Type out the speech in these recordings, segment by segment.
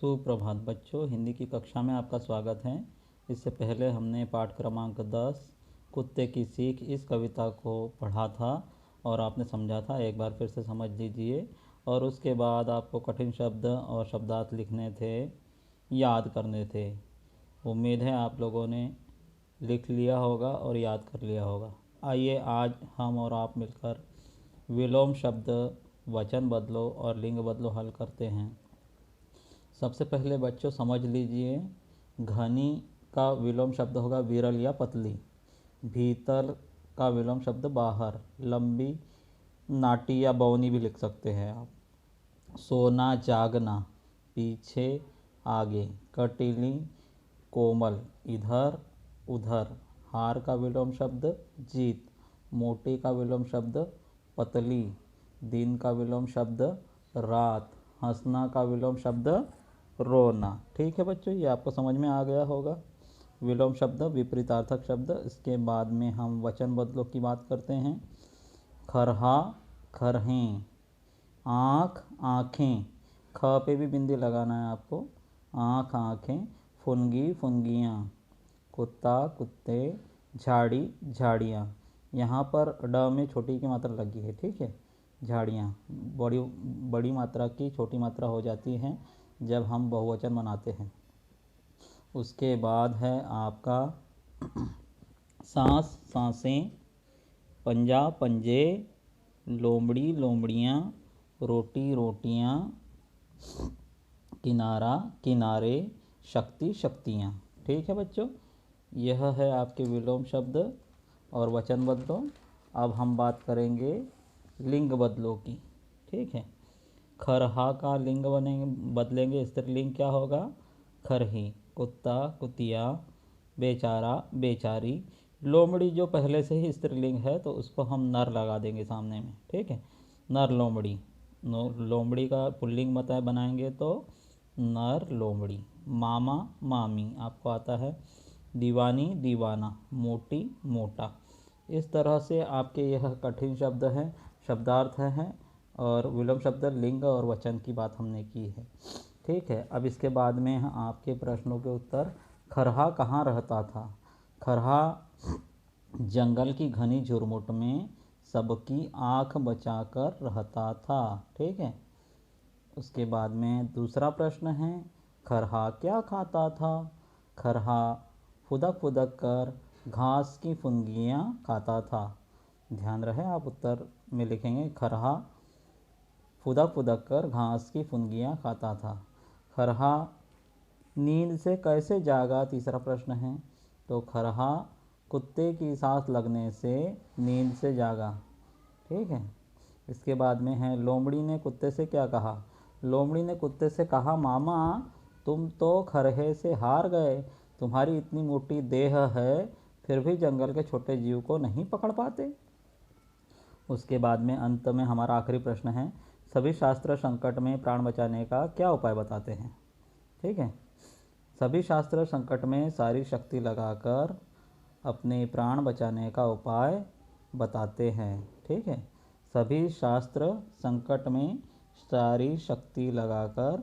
सुप्रभात बच्चों, हिंदी की कक्षा में आपका स्वागत है। इससे पहले हमने पाठ क्रमांक 10 कुत्ते की सीख इस कविता को पढ़ा था और आपने समझा था। एक बार फिर से समझ लीजिए और उसके बाद आपको कठिन शब्द और शब्दार्थ लिखने थे, याद करने थे। उम्मीद है आप लोगों ने लिख लिया होगा और याद कर लिया होगा। आइए आज हम और आप मिलकर विलोम शब्द, वचन बदलो और लिंग बदलो हल करते हैं। सबसे पहले बच्चों समझ लीजिए, घनी का विलोम शब्द होगा विरल या पतली। भीतर का विलोम शब्द बाहर, लंबी, नाटी या बौनी भी लिख सकते हैं आप। सोना जागना, पीछे आगे। कटीली कोमल, इधर उधर। हार का विलोम शब्द जीत। मोटी का विलोम शब्द पतली। दिन का विलोम शब्द रात। हंसना का विलोम शब्द रोना। ठीक है बच्चों, ये आपको समझ में आ गया होगा। विलोम शब्द, विपरीतार्थक शब्द। इसके बाद में हम वचन बदलों की बात करते हैं। खरहा खरहें, आँख आँखें। ख पे भी बिंदी लगाना है आपको। आँख आँखें। फुनगी फुनगियाँ। कुत्ता कुत्ते। झाड़ी झाड़ियाँ। यहाँ पर ड में छोटी की मात्रा लगी है, ठीक है। झाड़ियाँ बड़ी मात्रा की छोटी मात्रा हो जाती है जब हम बहुवचन बनाते हैं। उसके बाद है आपका सांस सांसें। पंजा पंजे। लोमड़ी लोमड़ियाँ। रोटी रोटियाँ। किनारा किनारे। शक्ति शक्तियाँ। ठीक है बच्चों, यह है आपके विलोम शब्द और वचन बदलो। अब हम बात करेंगे लिंग बदलों की, ठीक है। खरहा का लिंग बदलेंगे, स्त्रीलिंग क्या होगा? खरही। कुत्ता कुतिया। बेचारा बेचारी। लोमड़ी जो पहले से ही स्त्रीलिंग है तो उसको हम नर लगा देंगे सामने में, ठीक है। नर लोमड़ी। लोमड़ी का पुल्लिंग बनाएंगे तो नर लोमड़ी। मामा मामी आपको आता है। दीवानी दीवाना। मोटी मोटा। इस तरह से आपके यह कठिन शब्द हैं, शब्दार्थ हैं और विलोम शब्द, लिंग और वचन की बात हमने की है, ठीक है। अब इसके बाद में आपके प्रश्नों के उत्तर। खरहा कहाँ रहता था? खरहा जंगल की घनी झुरमुट में सबकी आँख बचाकर रहता था, ठीक है। उसके बाद में दूसरा प्रश्न है, खरहा क्या खाता था? खरहा फुदक फुदक कर घास की फुनगियाँ खाता था। ध्यान रहे आप उत्तर में लिखेंगे खरहा फुदक फुदक कर घास की फुनगियाँ खाता था। खरहा नींद से कैसे जागा? तीसरा प्रश्न है। तो खरहा कुत्ते की सांस लगने से नींद से जागा, ठीक है। इसके बाद में है, लोमड़ी ने कुत्ते से क्या कहा? लोमड़ी ने कुत्ते से कहा, मामा तुम तो खरहे से हार गए। तुम्हारी इतनी मोटी देह है फिर भी जंगल के छोटे जीव को नहीं पकड़ पाते। उसके बाद में अंत में हमारा आखिरी प्रश्न है, सभी शास्त्र संकट में प्राण बचाने का क्या उपाय बताते हैं? ठीक है। सभी शास्त्र संकट में सारी शक्ति लगाकर अपने प्राण बचाने का उपाय बताते हैं, ठीक है। सभी शास्त्र संकट में सारी शक्ति लगाकर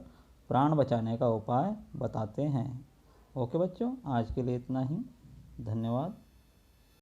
प्राण बचाने का उपाय बताते हैं। ओके बच्चों, आज के लिए इतना ही। धन्यवाद।